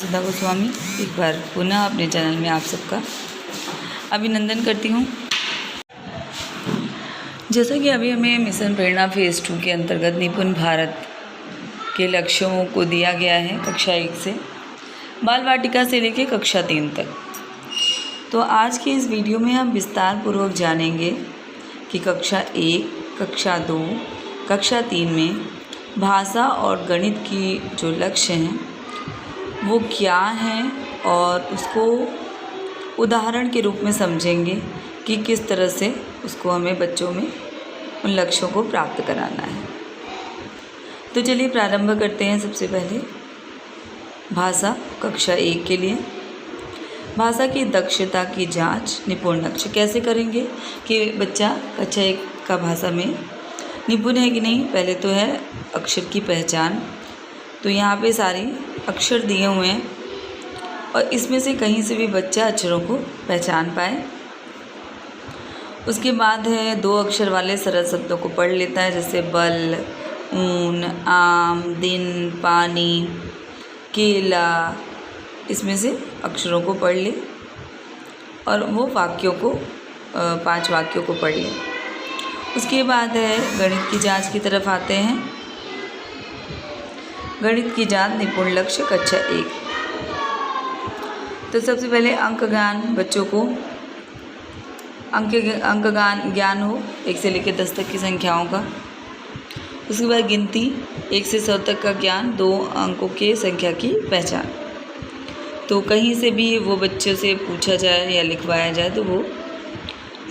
सुधा गोस्वामी एक बार पुनः अपने चैनल में आप सबका अभिनंदन करती हूँ। जैसा कि अभी हमें मिशन प्रेरणा फेज़ 2 के अंतर्गत निपुण भारत के लक्ष्यों को दिया गया है कक्षा 1 से बाल वाटिका से लेकर कक्षा 3 तक। तो आज के इस वीडियो में हम विस्तार पूर्वक जानेंगे कि कक्षा 1, कक्षा 2, कक्षा 3 में भाषा और गणित की जो लक्ष्य हैं वो क्या हैं और उसको उदाहरण के रूप में समझेंगे कि किस तरह से उसको हमें बच्चों में उन लक्ष्यों को प्राप्त कराना है। तो चलिए प्रारंभ करते हैं। सबसे पहले भाषा कक्षा 1 के लिए भाषा की दक्षता की जांच निपुण लक्ष्य कैसे करेंगे कि बच्चा कक्षा 1 का भाषा में निपुण है कि नहीं। पहले तो है अक्षर की पहचान। तो यहाँ पे सारे अक्षर दिए हुए हैं और इसमें से कहीं से भी बच्चा अक्षरों को पहचान पाए। उसके बाद है 2 अक्षर वाले सरल शब्दों को पढ़ लेता है, जैसे बल, ऊन, आम, दिन, पानी, केला। इसमें से अक्षरों को पढ़ ले और वो वाक्यों को 5 वाक्यों को पढ़ ले। उसके बाद है गणित की जांच की तरफ आते हैं। गणित की जांच निपुण लक्ष्य कक्षा 1। तो सबसे पहले अंक ज्ञान बच्चों को अंक ज्ञान हो 1 से लेकर 10 तक की संख्याओं का। उसके बाद गिनती 1 से 100 तक का ज्ञान, 2 अंकों के संख्या की पहचान। तो कहीं से भी वो बच्चों से पूछा जाए या लिखवाया जाए तो वो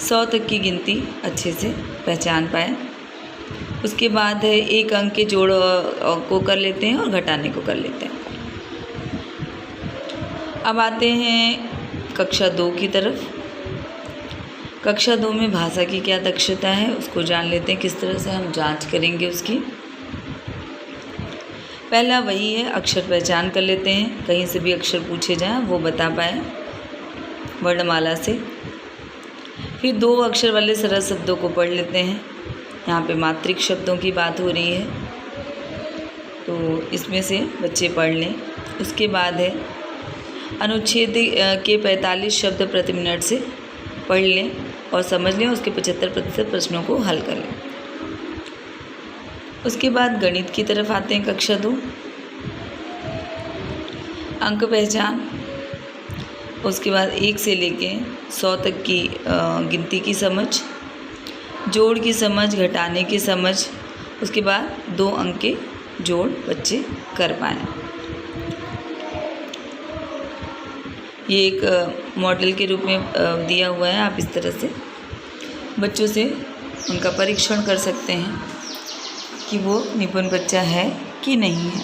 100 तक की गिनती अच्छे से पहचान पाए। उसके बाद है 1 अंक के जोड़ को कर लेते हैं और घटाने को कर लेते हैं। अब आते हैं कक्षा 2 की तरफ। कक्षा 2 में भाषा की क्या दक्षता है उसको जान लेते हैं, किस तरह से हम जांच करेंगे उसकी। पहला वही है अक्षर पहचान कर लेते हैं, कहीं से भी अक्षर पूछे जाएं वो बता पाए वर्णमाला से। फिर 2 अक्षर वाले सरल शब्दों को पढ़ लेते हैं। यहाँ पे मात्रिक शब्दों की बात हो रही है तो इसमें से बच्चे पढ़ लें। उसके बाद है अनुच्छेद के 45 शब्द प्रति मिनट से पढ़ लें और समझ लें। उसके 75% प्रश्नों को हल कर लें। उसके बाद गणित की तरफ आते हैं कक्षा 2। अंक पहचान, उसके बाद 1 से लेके 100 तक की गिनती की समझ, जोड़ की समझ, घटाने की समझ। उसके बाद 2 अंक के जोड़ बच्चे कर पाएँ। ये एक मॉडल के रूप में दिया हुआ है। आप इस तरह से बच्चों से उनका परीक्षण कर सकते हैं कि वो निपुण बच्चा है कि नहीं है।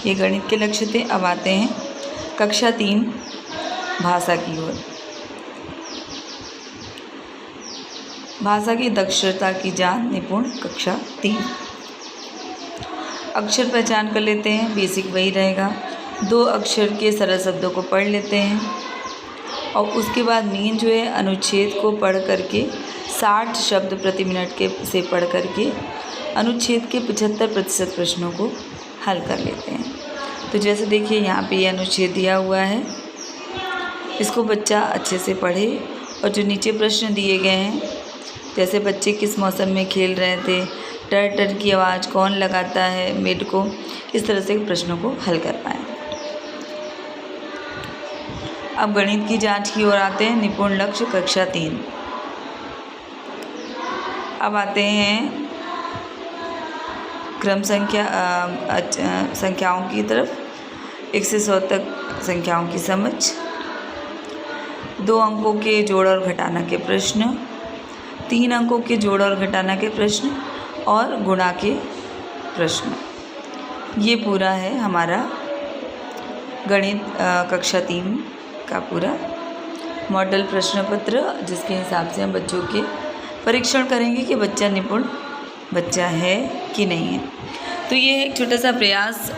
ये गणित के लक्ष्य थे। अब आते हैं कक्षा 3 भाषा की ओर। भाषा की दक्षता की जांच निपुण कक्षा 3। अक्षर पहचान कर लेते हैं, बेसिक वही रहेगा। 2 अक्षर के सरल शब्दों को पढ़ लेते हैं और उसके बाद मीन जो है अनुच्छेद को पढ़ करके 60 शब्द प्रति मिनट के से पढ़ करके अनुच्छेद के 75% प्रश्नों को हल कर लेते हैं। तो जैसे देखिए यहाँ पे ये अनुच्छेद दिया हुआ है, इसको बच्चा अच्छे से पढ़े और जो नीचे प्रश्न दिए गए हैं, जैसे बच्चे किस मौसम में खेल रहे थे, टर टर की आवाज़ कौन लगाता है मेड को, इस तरह से प्रश्नों को हल कर पाएँ। अब गणित की जांच की ओर आते हैं, निपुण लक्ष्य कक्षा 3। अब आते हैं क्रम संख्याओं की तरफ। 1 से 100 तक संख्याओं की समझ, 2 अंकों के जोड़ और घटाना के प्रश्न, 3 अंकों के जोड़ और घटाना के प्रश्न और गुणा के प्रश्न। ये पूरा है हमारा गणित कक्षा 3 का पूरा मॉडल प्रश्न पत्र, जिसके हिसाब से हम बच्चों के परीक्षण करेंगे कि बच्चा निपुण बच्चा है कि नहीं है। तो ये एक छोटा सा प्रयास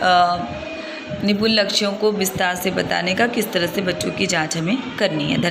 निपुण लक्ष्यों को विस्तार से बताने का, किस तरह से बच्चों की जांच हमें करनी है।